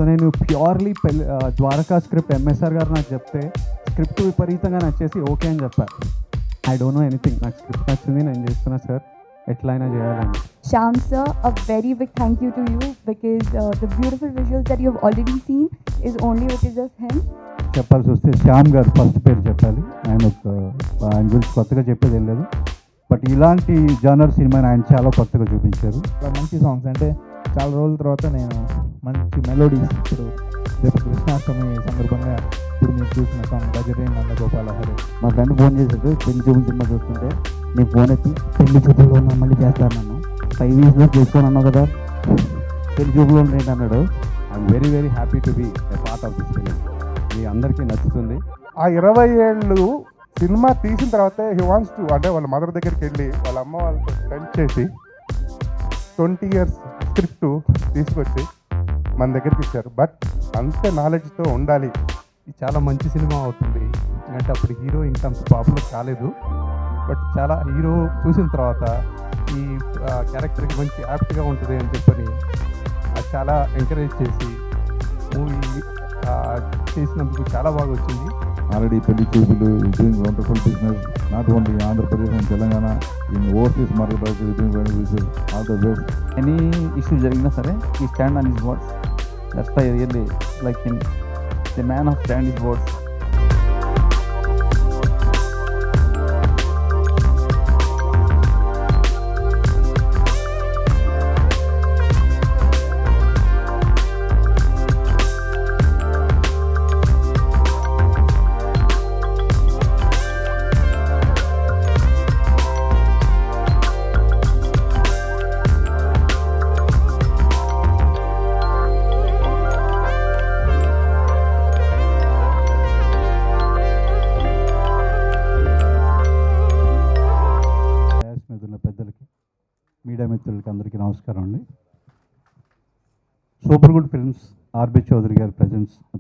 So నేను purely Dwaraka script MSR గారు నాకు చెప్తే స్క్రిప్ట్ విపరీతంగా నచ్చేసి ఓకే అని చెప్పారు. ఐ డోంట్ నో ఎనీథింగ్, నాకు స్క్రిప్ట్ నచ్చింది, నేను చేస్తున్నా సార్, ఎట్లయినా చేయాలని. Shyam sir, a very big thank you to you because the beautiful visuals that you have already seen is only because of him. చెప్పాల్సి వస్తే శ్యామ్ గారు ఫస్ట్ పేరు చెప్పాలి. ఆయన గురించి కొత్తగా చెప్పేది ఏం లేదు, బట్ ఇలాంటి జానర్ సినిమాని ఆయన చాలా కొత్తగా చూపించారు. మంచి సాంగ్స్ అంటే చాలా రోజుల తర్వాత నేను మంచి మెలోడీస్, ఇప్పుడు రేపు కృష్ణాష్టమి సందర్భంగా ఇప్పుడు మీరు చూసిన సాంగ్ బజరీ నందగోపాల హరి. మా ఫ్రెండ్ ఫోన్ చేశాడు, పెళ్లి చూపులు సినిమా చూస్తుంటే నేను ఫోన్ ఎత్తి పెళ్లి చూపుల్లో ఉన్నా మళ్ళీ చేస్తాను నన్ను 5 yearsలో చేసుకొని అన్నావు కదా, పెళ్లి చూపులో ఏంటి అన్నాడు. I'm very very happy to be a part of this film. మీ అందరికీ నచ్చుతుంది. ఆ 20 ఏళ్ళు సినిమా తీసిన తర్వాత హీ వాంట్స్ టు, అంటే వాళ్ళ మదర్ దగ్గరికి వెళ్ళి వాళ్ళ అమ్మ వాళ్ళతో స్పెండ్ చేసి 20 years స్క్రిప్ట్ తీసుకొచ్చి మన దగ్గరికి ఇచ్చారు. బట్ అంతే నాలెడ్జ్తో ఉండాలి. ఇది చాలా మంచి సినిమా అవుతుంది. అంటే అప్పుడు హీరో ఇంకా అంత పాపులర్ కాలేదు, బట్ చాలా హీరో చూసిన తర్వాత ఈ క్యారెక్టర్కి మంచి యాప్ట్గా ఉంటుంది అని చెప్పని అది చాలా ఎంకరేజ్ చేసి మూవీ చేసినందుకు చాలా బాగా వచ్చింది. ఆల్రెడీ పెళ్లి చూపులు is doing wonderful business, not only in Andhra Pradesh and Telangana, in overseas market also is doing very business. All the best. Any issue జరిగినా సరే ఈ stand on his words, that's why really like him, the man of stand his words. మీద ఉన్న పెద్దలకి, media మిత్రులకి అందరికీ నమస్కారం అండి. Super good films RB Chowdary గారి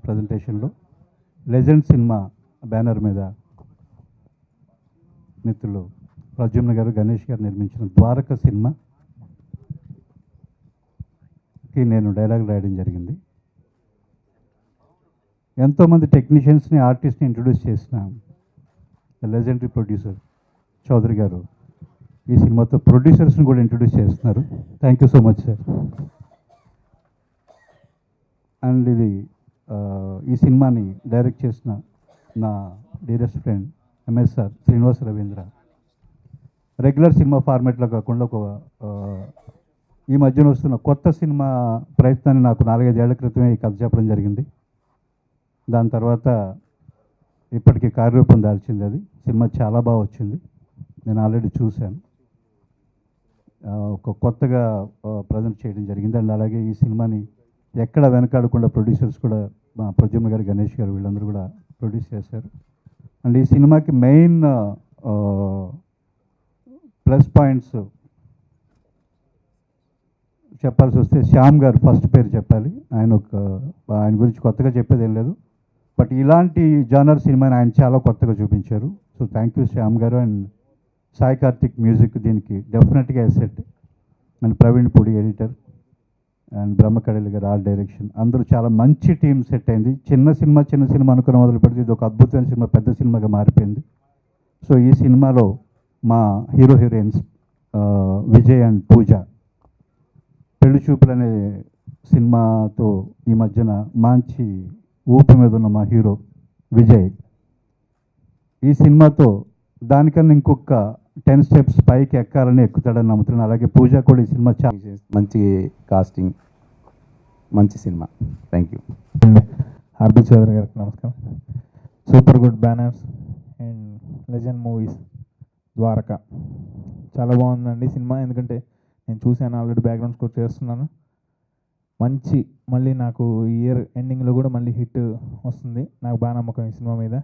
ప్రజెంటేషన్లో లెజెండ్ సినిమా బ్యానర్ మీద మిత్రులు ప్రద్యుమ్న గారు, గణేష్ గారు నిర్మించిన ద్వారక సినిమాకి నేను డైలాగ్ రాయడం జరిగింది. ఎంతోమంది టెక్నీషియన్స్ని, ఆర్టిస్ట్ని ఇంట్రొడ్యూస్ చేసిన లెజెండరీ ప్రొడ్యూసర్ చౌదరి గారు ఈ సినిమాతో ప్రొడ్యూసర్స్ని కూడా ఇంట్రొడ్యూస్ చేస్తున్నారు. Thank you so much sir. And ఈ సినిమాని డైరెక్ట్ చేసిన నా dearest friend MSR Srinivasa Ravindra. Regular cinema ఫార్మాట్లో కాకుండా ఈ మధ్యన వస్తున్న కొత్త సినిమా ప్రయత్నాన్ని నాకు 4-5 ఏళ్ల క్రితమే ఈ కథ చెప్పడం జరిగింది. దాని తర్వాత ఇప్పటికీ కార్యరూపం దాల్చింది. అది సినిమా చాలా బాగా వచ్చింది, నేను ఆల్రెడీ చూశాను. ఒక కొత్తగా ప్రజెంట్ చేయడం జరిగింది. అండ్ అలాగే ఈ సినిమాని ఎక్కడ వెనకాడకుండా ప్రొడ్యూసర్స్ కూడా మా ప్రద్యుమ్న గారు, గణేష్ గారు వీళ్ళందరూ కూడా ప్రొడ్యూస్ చేశారు. అండ్ ఈ సినిమాకి మెయిన్ ప్లస్ పాయింట్స్ చెప్పాల్సి వస్తే శ్యామ్ గారు ఫస్ట్ పేరు చెప్పాలి. ఆయన గురించి కొత్తగా చెప్పేది ఏం లేదు, బట్ ఇలాంటి జానర్ సినిమాని ఆయన చాలా కొత్తగా చూపించారు. సో థ్యాంక్ యూ శ్యామ్ గారు. అండ్ సాయి కార్తిక్ మ్యూజిక్ దీనికి డెఫినెట్గా asset. And Praveen Pudi editor, and Brahmakadali గారు ఆర్ట్ డైరెక్షన్, అందరూ చాలా మంచి టీం సెట్ అయింది. చిన్న సినిమా అనుకుని మొదలు పెడితే ఇది ఒక అద్భుతమైన సినిమా, పెద్ద సినిమాగా మారిపోయింది. సో ఈ సినిమాలో మా హీరోయిన్స్ విజయ్ అండ్ పూజ పెళ్లి చూపులు అనే సినిమాతో ఈ మధ్యన మంచి ఊపి మీద ఉన్న మా హీరో విజయ్ ఈ సినిమాతో దానికన్నా ఇంకొక 10 steps పైకి ఎక్కాలని ఎక్కుతాడని నమ్ముతున్నాను. అలాగే పూజ కూడా ఈ సినిమా మంచి కాస్టింగ్, మంచి సినిమా. Thank you. ఆర్బి చౌదరి గారికి నమస్కారం. Super good banners and legend movies ద్వారక చాలా బాగుందండి సినిమా. ఎందుకంటే నేను చూశాను, ఆల్రెడీ బ్యాక్గ్రౌండ్ స్కోర్ చేస్తున్నాను. మంచి, మళ్ళీ నాకు ఇయర్ ఎండింగ్లో కూడా మళ్ళీ హిట్ వస్తుంది, నాకు బాగా నమ్మకం ఈ సినిమా మీద.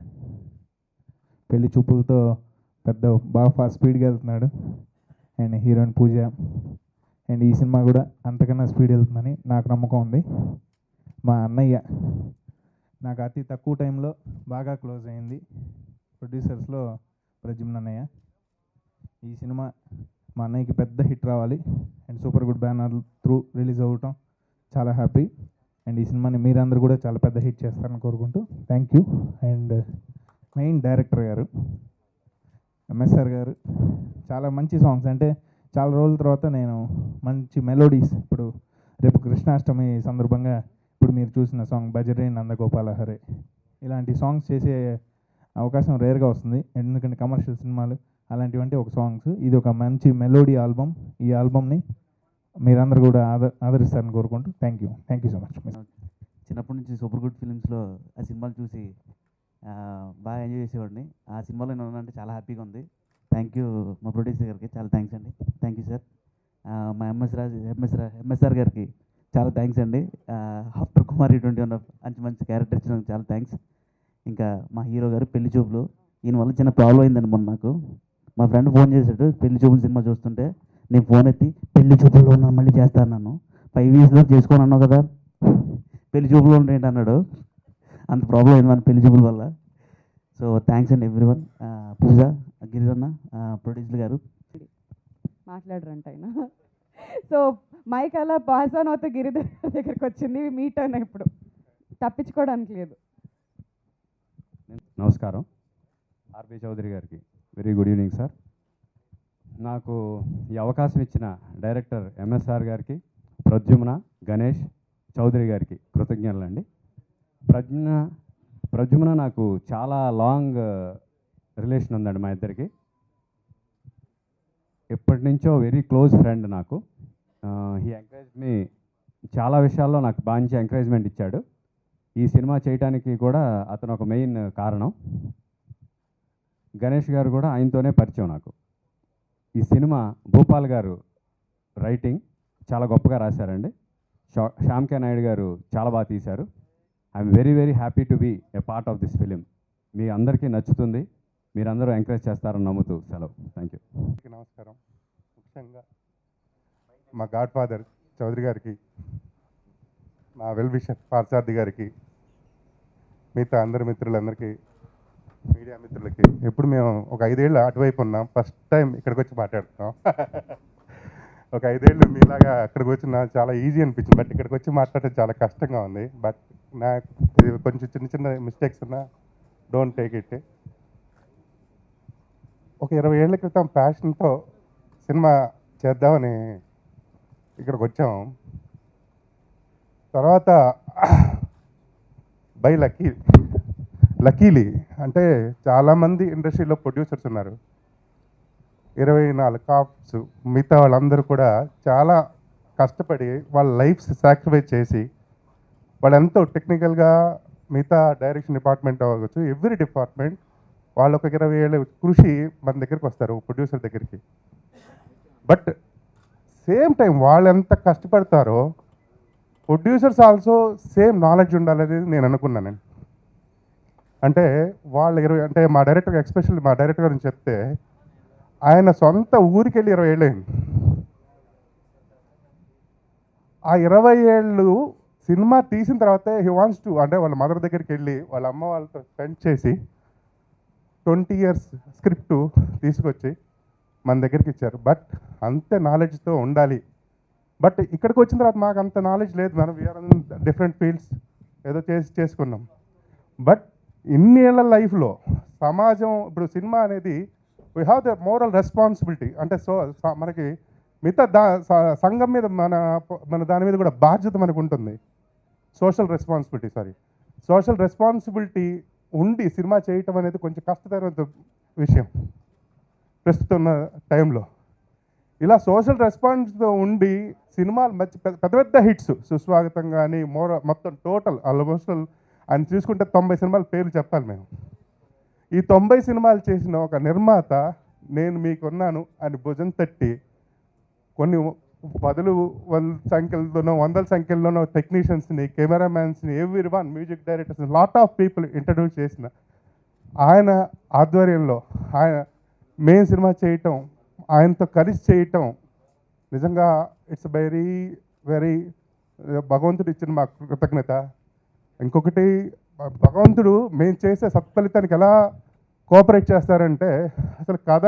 పెళ్లి చూపులతో బాగా ఫాస్ట్ స్పీడ్గా వెళ్తున్నాడు అండ్ హీరోయిన్ పూజ. అండ్ ఈ సినిమా కూడా అంతకన్నా స్పీడ్ వెళ్తుందని నాకు నమ్మకం ఉంది. మా అన్నయ్య నాకు అతి తక్కువ టైంలో బాగా క్లోజ్ అయింది, ప్రొడ్యూసర్స్లో ప్రద్యుమ్న అన్నయ్య. ఈ సినిమా మా అన్నయ్యకి పెద్ద హిట్ రావాలి and super good banner through release అవ్వటం చాలా హ్యాపీ. అండ్ ఈ సినిమాని మీరందరూ కూడా చాలా పెద్ద హిట్ చేస్తారని కోరుకుంటూ thank you. And main director గారు ఎంఎస్ఆర్ గారు చాలా మంచి సాంగ్స్, అంటే చాలా రోజుల తర్వాత నేను మంచి మెలోడీస్, ఇప్పుడు రేపు కృష్ణాష్టమి సందర్భంగా ఇప్పుడు మీరు చూసిన సాంగ్ బజరే నందగోపాల హరే, ఇలాంటి సాంగ్స్ చేసే అవకాశం రేర్గా వస్తుంది. ఎందుకంటే కమర్షియల్ సినిమాలు అలాంటివంటే ఒక సాంగ్స్, ఇది ఒక మంచి మెలోడీ ఆల్బమ్. ఈ ఆల్బమ్ని మీరందరూ కూడా ఆదరిస్తారని కోరుకుంటూ థ్యాంక్ యూ సో మచ్. చిన్నప్పటి నుంచి సూపర్ గుడ్ ఫిలిమ్స్లో ఆ సినిమాలు చూసి బాగా ఎంజాయ్ చేసేవాడిని. ఆ సినిమాలో నేను ఉన్నానంటే చాలా హ్యాపీగా ఉంది. థ్యాంక్ యూ మా ప్రొడ్యూసర్ గారికి, చాలా థ్యాంక్స్ అండి. Thank you sir. మా ఎంఎస్ఆర్ గారికి చాలా థ్యాంక్స్ అండి. ఆఫ్టర్ కుమారి 21 మంచి మంచి క్యారెక్టర్ ఇచ్చినందుకు చాలా థ్యాంక్స్. ఇంకా మా హీరో గారు పెళ్లి చూపులు, ఈయన వల్ల చిన్న ప్రాబ్లం అయిందండి మొన్న నాకు. మా ఫ్రెండ్ ఫోన్ చేశాడు పెళ్లి చూపులు సినిమా చూస్తుంటే, నేను ఫోన్ ఎత్తి పెళ్లి చూపుల్లో ఉన్నాను మళ్ళీ చేస్తాను నన్ను 5 yearsలో చేసుకోని అన్నావు కదా, పెళ్లి చూపులో ఏంటి అన్నాడు. అంత ప్రాబ్లం అయింది మన పెళ్లి చూపుల వల్ల. సో థ్యాంక్స్ అండి ఎవ్రీవన్. పూజ, గిరిజన్న, ప్రొడ్యూసర్ గారు మాట్లాడరంట ఆయన. సో మైక్ అలా పాస్ ఆన్ అవుతా గిరిధర్ దగ్గరికి వచ్చింది, మీ టర్న్ ఇప్పుడు, తప్పించుకోవడానికి లేదు. నమస్కారం. ఆర్బి చౌదరి గారికి వెరీ గుడ్ ఈవినింగ్ సార్. నాకు ఈ అవకాశం ఇచ్చిన డైరెక్టర్ ఎంఎస్ఆర్ గారికి, ప్రద్యుమ్న, గణేష్, చౌదరి గారికి కృతజ్ఞతలండి. ప్రద్యుమ్న నాకు చాలా లాంగ్ రిలేషన్ ఉందండి మా ఇద్దరికి. ఎప్పటి నుంచో వెరీ క్లోజ్ ఫ్రెండ్ నాకు. హీ ఎంకరేజ్ మీ చాలా విషయాల్లో, నాకు మంచి ఎంకరేజ్మెంట్ ఇచ్చాడు. ఈ సినిమా చేయడానికి కూడా అతను ఒక మెయిన్ కారణం. గణేష్ గారు కూడా ఆయనతోనే పరిచయం నాకు. ఈ సినిమా భూపాల్ గారు రైటింగ్ చాలా గొప్పగా రాశారండి. శ్యామ్ కే నాయుడు గారు చాలా బాగా తీశారు. I'm very very happy to be a part of this film. మీ అందరికీ నచ్చుతుంది, మీరందరూ ఎంకరేజ్ చేస్తారని నమ్ముతూ సెలవు. Thank you. నమస్కారం. ముఖ్యంగా మా గాడ్ ఫాదర్ చౌదరి గారికి, మా వెల్ విషర్ పార్సార్థి గారికి, మిగతా అందరి మిత్రులందరికీ, మీడియా మిత్రులకి, ఎప్పుడు మేము ఒక 5 ఏళ్ళు అటువైపు ఉన్నాం, ఫస్ట్ టైం ఇక్కడికి వచ్చి మాట్లాడుతున్నాం. ఒక 5 ఏళ్ళు మీలాగా అక్కడికి వచ్చిన చాలా ఈజీ అనిపించింది, బట్ ఇక్కడికి వచ్చి మాట్లాడటం చాలా కష్టంగా ఉంది. బట్ నాకు ఇది కొంచెం చిన్న చిన్న మిస్టేక్స్ ఉన్నా డోంట్ టేక్ ఇట్. ఒక 20 ఏళ్ల క్రితం ప్యాషన్తో సినిమా చేద్దామని ఇక్కడికి వచ్చాము. తర్వాత బై లక్కీలీ అంటే చాలామంది ఇండస్ట్రీలో ప్రొడ్యూసర్స్ ఉన్నారు, 24 కాప్స్, మిగతా వాళ్ళందరూ కూడా చాలా కష్టపడి వాళ్ళ లైఫ్స్ సాక్రిఫైస్ చేసి, వాళ్ళు ఎంతో టెక్నికల్గా మిగతా డైరెక్షన్ డిపార్ట్మెంట్ అవ్వచ్చు, ఎవ్రీ డిపార్ట్మెంట్ వాళ్ళు ఒక 20 ఏళ్ళ కృషి మన దగ్గరికి వస్తారు, ప్రొడ్యూసర్ దగ్గరికి. బట్ సేమ్ టైం వాళ్ళు ఎంత కష్టపడతారో ప్రొడ్యూసర్స్ ఆల్సో సేమ్ నాలెడ్జ్ ఉండాలనేది నేను అనుకున్నాను. అంటే వాళ్ళు 20 అంటే మా డైరెక్టర్, ఎస్పెషల్లీ మా డైరెక్టర్ గురించి చెప్తే, ఆయన సొంత ఊరికి వెళ్ళి 20 ఏళ్ళు అయింది. ఆ 20 ఏళ్ళు సినిమా తీసిన తర్వాతే హీ వాంట్స్ టు, అంటే వాళ్ళ మదర్ దగ్గరికి వెళ్ళి వాళ్ళ అమ్మ వాళ్ళతో స్పెండ్ చేసి 20 years స్క్రిప్ట్ తీసుకొచ్చి మన దగ్గరికి ఇచ్చారు. బట్ అంతే నాలెడ్జ్తో ఉండాలి. బట్ ఇక్కడికి వచ్చిన తర్వాత మాకు అంత నాలెడ్జ్ లేదు, మనం వీఆర్ డిఫరెంట్ ఫీల్డ్స్ ఏదో చేసుకున్నాం. బట్ ఇన్ని ఏళ్ళ లైఫ్లో సమాజం, ఇప్పుడు సినిమా అనేది we have the moral responsibility, అంటే మనకి మిగతా సంఘం మీద మన దాని మీద కూడా బాధ్యత మనకు ఉంటుంది. సోషల్ రెస్పాన్సిబిలిటీ ఉండి సినిమా చేయటం అనేది కొంచెం కష్టతరమైన విషయం ప్రస్తుతం ఉన్న టైంలో. ఇలా సోషల్ రెస్పాన్స్తో ఉండి సినిమాలు పెద్ద పెద్ద హిట్స్, సుస్వాగతం కానీ మొత్తం టోటల్ ఆల్మోస్ట్ ఆయన చూసుకుంటే 90 సినిమాల పేర్లు చెప్పాలి మేము. ఈ 90 సినిమాలు చేసిన ఒక నిర్మాత నేను మీకున్నాను అని భుజం తట్టి, కొన్ని 10 సంఖ్యలలోనో 100 సంఖ్యల్లోనో టెక్నీషియన్స్ని, కెమెరామ్యాన్స్ని, ఎవ్రీవన్, మ్యూజిక్ డైరెక్టర్స్ని, లాట్ ఆఫ్ పీపుల్ ఇంట్రడ్యూస్ చేసిన ఆయన ఆధ్వర్యంలో ఆయన మెయిన్ సినిమా చేయటం, ఆయనతో కలిసి చేయటం నిజంగా ఇట్స్ వెరీ వెరీ భగవంతుడు ఇచ్చిన మా కృతజ్ఞత. ఇంకొకటి, భగవంతుడు మేము చేసే సత్ఫలితానికి ఎలా కోఆపరేట్ చేస్తారంటే, అసలు కథ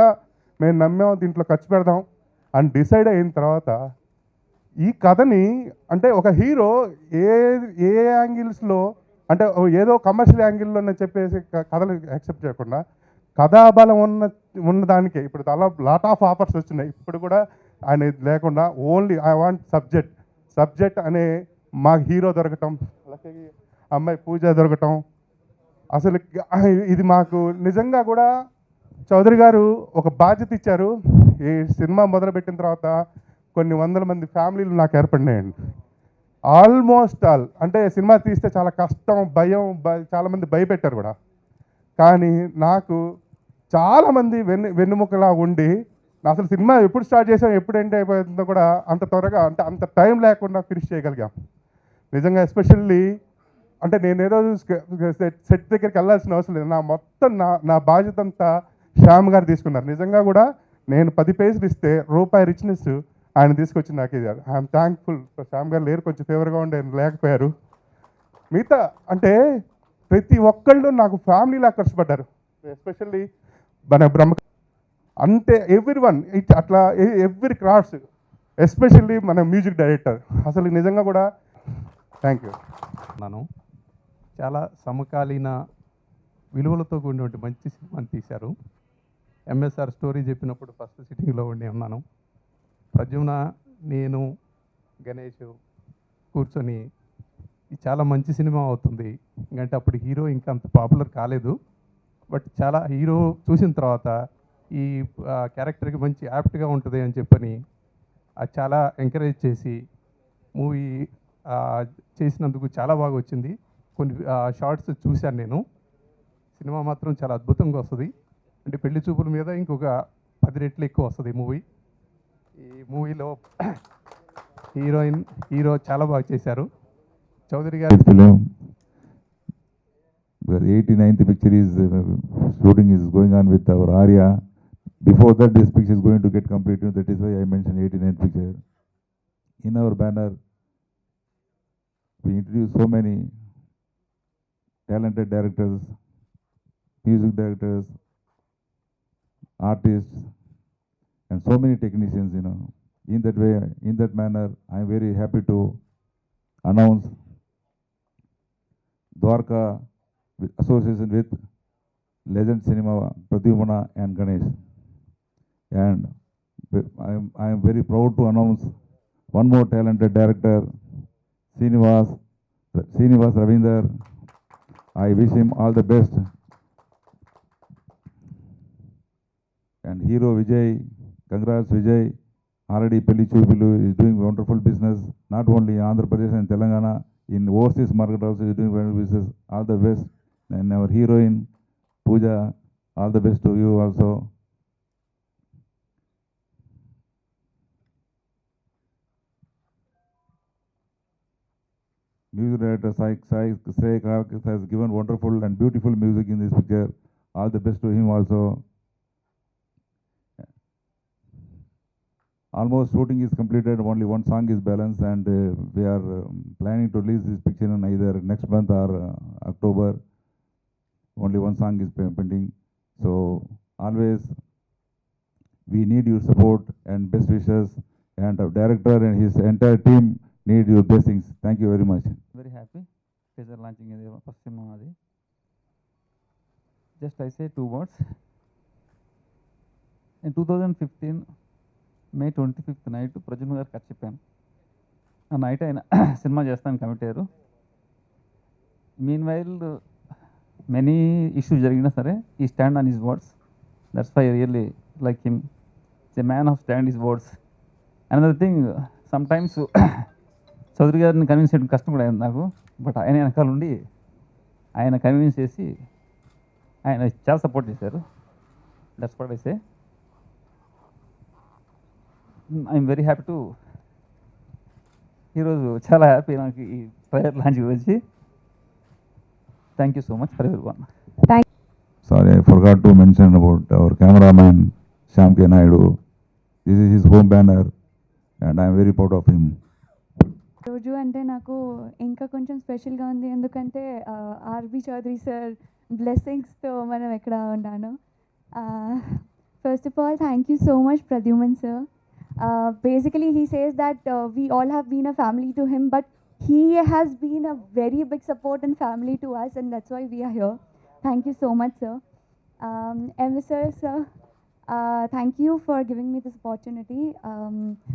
మేము నమ్మాం, దీంట్లో ఖర్చు పెడదాం అని డిసైడ్ అయిన తర్వాత ఈ కథని అంటే ఒక హీరో ఏ ఏ యాంగిల్స్లో అంటే ఏదో కమర్షియల్ యాంగిల్లోనే చెప్పేసి కథలు యాక్సెప్ట్ చేయకుండా కథాబలం ఉన్నదానికే ఇప్పుడు చాలా లాట్ ఆఫ్ ఆఫర్స్ వచ్చినాయి. ఇప్పుడు కూడా ఆయన లేకుండా ఓన్లీ ఐ వాంట్ సబ్జెక్ట్ అనే మా హీరో దొరకటం, అలాగే అమ్మాయి పూజ దొరకటం, అసలు ఇది మాకు నిజంగా కూడా చౌదరి గారు ఒక బాధ్యత ఇచ్చారు. ఈ సినిమా మొదలుపెట్టిన తర్వాత కొన్ని వందల మంది ఫ్యామిలీలు నాకు ఏర్పడినాయండి. ఆల్మోస్ట్ ఆల్ అంటే సినిమా తీస్తే చాలా కష్టం, భయం, చాలామంది భయపెట్టారు కూడా. కానీ నాకు చాలామంది వెన్నుముకలా ఉండి అసలు సినిమా ఎప్పుడు స్టార్ట్ చేసాం ఎప్పుడు ఎండ్ అయిపోతుందో కూడా అంత త్వరగా అంటే అంత టైం లేకుండా ఫినిష్ చేయగలిగాం. నిజంగా ఎస్పెషల్లీ అంటే నేను ఏ రోజు సెట్ దగ్గరికి వెళ్ళాల్సిన అవసరం లేదు. మొత్తం నా బాధ్యత అంతా శ్యామ్ గారు తీసుకున్నారు. నిజంగా కూడా నేను 10 పేజీలు ఇస్తే రూపాయి రిచ్నెస్ ఆయన తీసుకొచ్చి నాకు ఇచ్చారు. I'm thankful. శ్యామ్ గారు లేరు, కొంచెం ఫేవర్గా ఉండే లేకపోయారు. మిగతా అంటే ప్రతి ఒక్కళ్ళు నాకు ఫ్యామిలీలా కష్టపడ్డారు. ఎస్పెషల్లీ మన బ్రహ్మ అంతే ఎవ్రీ వన్ అట్లా ఎవ్రీ క్రాఫ్ట్స్, ఎస్పెషల్లీ మన మ్యూజిక్ డైరెక్టర్ అసలు నిజంగా కూడా థ్యాంక్ యూ. నన్ను చాలా సమకాలీన విలువలతో కూడినటువంటి మంచి సినిమాని తీశారు. ఎంఎస్ఆర్ స్టోరీ చెప్పినప్పుడు ఫస్ట్ సిట్టింగ్లో ఉండి ఉన్నాను. ప్రద్యుమ్న, నేను, గణేష్ కూర్చొని చాలా మంచి సినిమా అవుతుంది, ఎందుకంటే అప్పుడు హీరో ఇంకా అంత పాపులర్ కాలేదు. బట్ చాలా హీరో చూసిన తర్వాత ఈ క్యారెక్టర్కి మంచి యాప్ట్గా ఉంటుంది అని చెప్పని అది చాలా ఎంకరేజ్ చేసి మూవీ చేసినందుకు చాలా బాగా వచ్చింది. కొన్ని షార్ట్స్ చూశాను నేను. సినిమా మాత్రం చాలా అద్భుతంగా వస్తుంది. అంటే పెళ్లి చూపుల మీద ఇంకొక 10 రెట్లు ఎక్కువ వస్తుంది మూవీ. ఈ మూవీలో హీరో చాలా బాగా చేశారు. చౌదరి గారు film. The 89th picture is shooting is going on with our Arya. Before that, this picture is going to get completed. That is why I mentioned 89th picture. In our banner, we introduce so many talented directors, music directors, artists, and so many technicians, In that way, in that manner, I am very happy to announce Dwarka with association with Legend Cinema, Pradyumna and Ganesh. And I am very proud to announce one more talented director, Srinivas Ravinder. I wish him all the best. And hero Vijay, congrats Vijay. Already Pelli Chupulu is doing wonderful business, not only in Andhra Pradesh and Telangana, in overseas market also is doing wonderful business. All the best. And our heroine Pooja, all the best to you also. Music director Sai Karthik has given wonderful and beautiful music in this picture. All the best to him also. Almost shooting is completed, only one song is balanced, and we are planning to release this picture in either next month or October. Only one song is pending. So always we need your support and best wishes, and our director and his entire team need your blessings. Thank you very much. Very happy. Teaser launching is first cinema adi. Just I say 2 words. In 2015 May 25th night ప్రజున్ గారు cut చెప్పాను. ఆ night ఆయన cinema చేస్తాను commit అయ్యారు. Mean while many issues జరిగినా సరే ఈ stand on his words. That's why really like him. It's a man of stand his words. Another thing, sometimes Chowdary గారిని కన్విన్స్ చేయడం కష్టం కూడా అయింది నాకు. బట్ ఆయన వెనకాల ఉండి ఆయన కన్విన్స్ చేసి ఆయన చాలా సపోర్ట్ చేశారు. That's what I say. I'm very happy to ఈరోజు చాలా హ్యాపీ నాకు ఈ ట్రైలర్ లాంచ్ గురించి. Thank you so much for every one. Sorry, I forgot to mention about our cameraman Shyam K. Naidu. This is his home banner and I am very proud of him. రోజు అంటే నాకు ఇంకా కొంచెం స్పెషల్గా ఉంది, ఎందుకంటే RB Chowdary sir బ్లెస్సింగ్స్తో మనం ఎక్కడ ఉన్నాను. First of all thank you so much Pradyuman sir. Basically, he says that we all have been a family to him, but he has been a very big support and family to us, and that's why we are here. Thank you so much, sir. Sir, thank you for giving me this opportunity.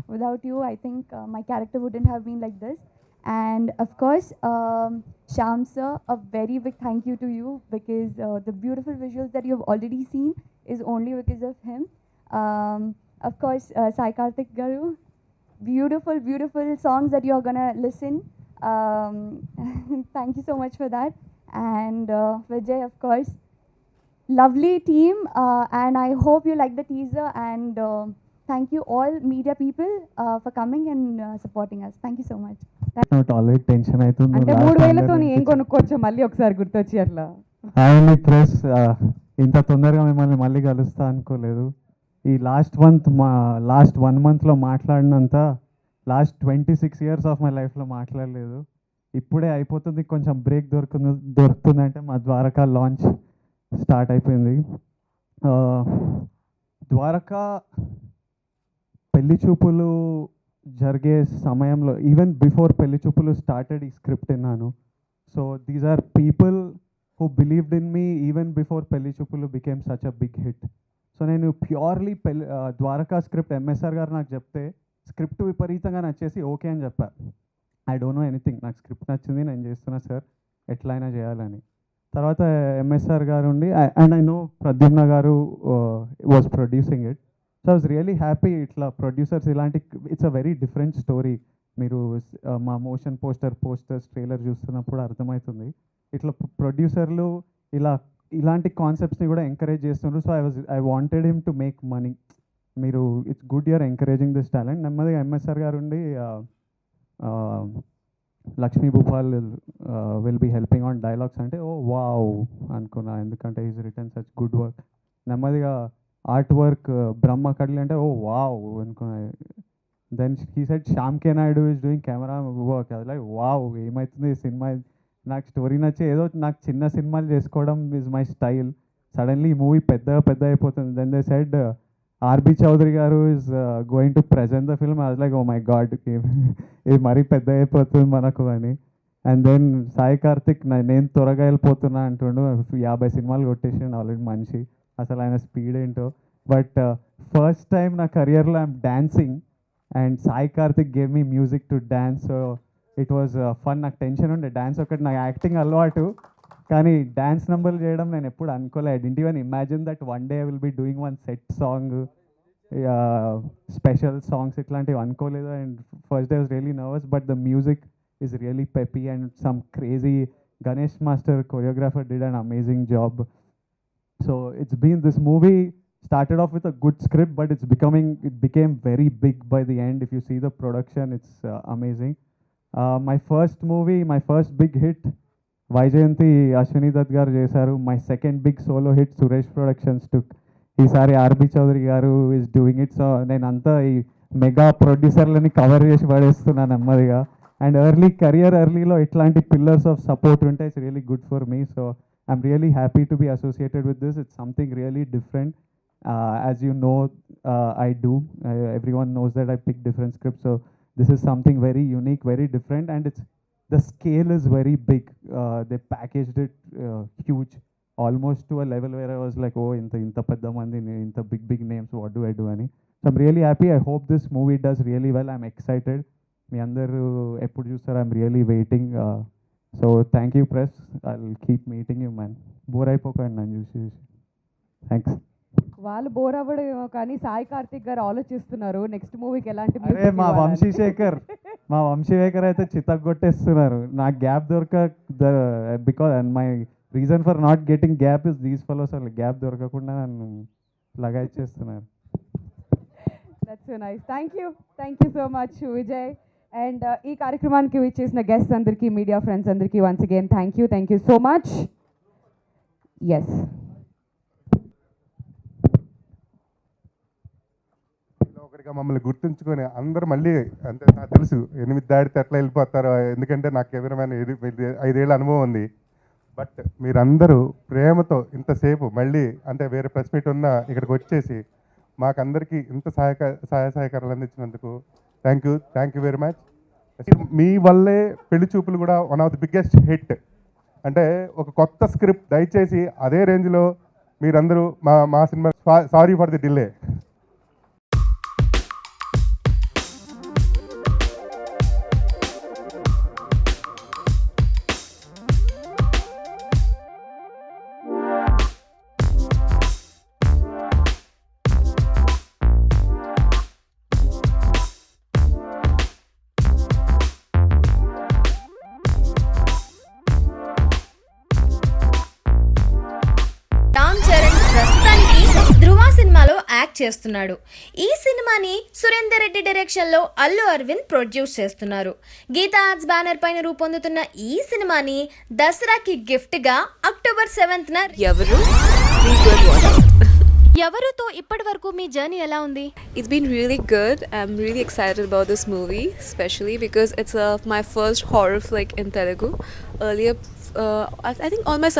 Without you, I think my character wouldn't have been like this. And of course, Shyam sir, a very big thank you to you, because the beautiful visuals that you have already seen is only because of him. Of course, Sai Karthik Garu, beautiful, beautiful songs that you're gonna listen. Thank you so much for that. And Vijay, of course, lovely team, and I hope you like the teaser, and thank you all media people for coming and supporting us. Thank you so much. Already tension అవుతుంది అంటే 3,000తో ఏం కొనుక్కోవచ్చు మళ్ళీ ఒకసారి గుర్తొచ్చి అట్లా. And press ఇంత తొందరగా మిమ్మల్ని మళ్ళీ కలుస్తా అనుకోలేదు. ఈ లాస్ట్ 1 monthలో మాట్లాడినంత లాస్ట్ 26 years ఆఫ్ మై లైఫ్లో మాట్లాడలేదు. ఇప్పుడే అయిపోతుంది, కొంచెం బ్రేక్ దొరుకుతుందంటే మా ద్వారకా లాంచ్ స్టార్ట్ అయిపోయింది. ద్వారకా పెళ్లి చూపులు జరిగే సమయంలో, ఈవెన్ బిఫోర్ పెళ్లి చూపులు స్టార్టెడ్ ఈ స్క్రిప్ట్ విన్నాను. So these are people who believed in me even before Pelli Choopulu became such a big hit. So నేను ప్యూర్లీ ద్వారకా స్క్రిప్ట్ ఎంఎస్ఆర్ గారు నాకు చెప్తే స్క్రిప్ట్ విపరీతంగా నచ్చేసి ఓకే అని చెప్పారు. ఐ డోంట్ నో ఎనీథింగ్, నాకు స్క్రిప్ట్ నచ్చింది, నేను చేస్తున్నా సార్, ఎట్లయినా చేయాలని. తర్వాత ఎంఎస్ఆర్ గారు ఉండి, అండ్ ఐ నో ప్రద్యుమ్న గారు was producing it. So I was really happy. ఇట్లా ప్రొడ్యూసర్స్ ఇలాంటి, it's a very different story. మీరు మా మోషన్ పోస్టర్స్ ట్రైలర్ చూస్తున్నప్పుడు అర్థమవుతుంది. ఇట్లా ప్రొడ్యూసర్లు ఇలాంటి కాన్సెప్ట్స్ని కూడా ఎంకరేజ్ చేస్తున్నారు. So I wanted him to make money. మీరు it's good you're encouraging this talent. నెమ్మదిగా ఎంఎస్ఆర్ గారు ఉండి Lakshmi Bhupal will be helping on dialogues అంటే ఓ వావ్ అనుకున్నా, ఎందుకంటే is return such good work. నెమ్మదిగా ఆర్ట్ వర్క్ బ్రహ్మ కడ్లి అంటే ఓ వావ్ అనుకున్నా. Then he said Shyam K Naidu is doing camera work. అది లైక్ వావ్, ఏమవుతుంది ఈ సినిమా. నాకు స్టోరీ నచ్చి ఏదో నాకు చిన్న సినిమాలు చేసుకోవడం ఈజ్ మై స్టైల్. సడన్లీ ఈ మూవీ పెద్ద అయిపోతుంది. Then they said RB Chowdary గారు is going to present the film. అది లైక్ ఓ మై గాడ్, ఇది మరీ పెద్ద అయిపోతుంది మనకు అని. అండ్ దెన్ సాయి కార్తిక్ నేను త్వరగా వెళ్ళిపోతున్నా అంటుండు. 50 సినిమాలు కొట్టేసిండు ఆల్రెడీ మనిషి, అసలు ఆయన స్పీడ్ ఏంటో. బట్ ఫస్ట్ టైం నా కెరియర్లో I'm dancing and Sai Karthik gave me music to dance. So it was fun. నాకు టెన్షన్ ఉండే డాన్స్ ఒకటి, నాకు యాక్టింగ్ అలవాటు, కానీ డాన్స్ నెంబర్లు చేయడం నేను ఎప్పుడు అనుకోలే. I didn't even imagine that one day I will be doing one set song, special songs ఇట్లాంటివి అనుకోలేదు. And first day was really nervous, but the music is really peppy and some crazy. Ganesh master choreographer did an amazing job. So it's been, this movie started off with a good script, but it became very big by the end. If you see the production, it's amazing. My first movie, my first big hit, Vaijayanti Ashwini Dutt garu chesaru. My second big solo hit, Suresh Productions took. Isari RB Chaudhary garu is doing it. So nenu anta ee mega producerలని cover చేసి పడేస్తున్నాను నెమ్మదిగా. And early ఇట్లాంటి pillars of support ఉంటే it's really good for me. So I'm really happy to be associated with this. It's something really different. As you know, I do. Everyone knows that I pick different scripts. So this is something very unique, very different, and the scale is very big. They packaged it huge, almost to a level where I was like, oh, inta pedda mandi, inta big names, what do I do ani. So I'm really happy. I hope this movie does really well. I'm excited. మీ అందరూ ఎప్పుడు చూస్తారో I'm really waiting. So thank you press. I will keep meeting you man. Bore అయిపోకండి నన్ను చూసి. Thanks. వాళ్ళు bore అవ్వడమేమో కానీ సాయి కార్తిక్ గారు ఆలోచిస్తున్నారు నెక్స్ట్ మూవీకి ఎలాంటి అరే మా వంశీశేఖర్ అయితే చితగ్గొట్టేస్తున్నారు. నాకు gap because my reason for not getting gap is these fellows. అసలు గ్యాప్ దొరకకుండా నన్ను లగాయిచ్చేస్తున్నారు. That's so nice. Thank you so much Vijay. And ఈ కార్యక్రమానికి విచ్చేసిన గెస్ట్ అందరికీ, మీడియా ఫ్రెండ్స్ అందరికీ once again thank you so much. Yes, ఒకరిగా మమ్మల్ని గుర్తుంచుకొని అందరూ మళ్ళీ, అంటే నాకు తెలుసు 8 దాటితే ఎట్లా వెళ్ళిపోతారో, ఎందుకంటే నాకు కెమెరామ్యాన్ 5 ఏళ్ళ అనుభవం ఉంది. బట్ మీరందరూ ప్రేమతో ఇంతసేపు మళ్ళీ, అంటే వేరే ప్రెస్ మీట్ ఉన్నా ఇక్కడికి వచ్చేసి మాకందరికీ ఇంత సహాయ సహకారాలు అందించినందుకు థ్యాంక్ యూ వెరీ మచ్. మీ వల్లే పెళ్లి చూపులు కూడా one of the biggest hit. అంటే ఒక కొత్త స్క్రిప్ట్, దయచేసి అదే రేంజ్లో మీరందరూ మా cinema sorry for the delay. Ram Charan ప్రస్తుతానికి ధృవ సినిమాలో యాక్ట్ చేస్తున్నాడు. ఈ సినిమాని సురేందర్ రెడ్డి డైరెక్షన్లో అల్లు అరవింద్ ప్రొడ్యూస్ చేస్తున్నారు. గీతా ఆర్ట్స్ బ్యానర్ పైన రూపొందుతున్న ఈ సినిమాని దసరాకి గిఫ్ట్గా October 7th ఎవరుతో ఇప్పటి వరకు మీ జర్నీ ఎలా ఉంది? It's been really good. I'm really excited about this movie, especially because it's my first horror flick in Telugu. Earlier, I think all my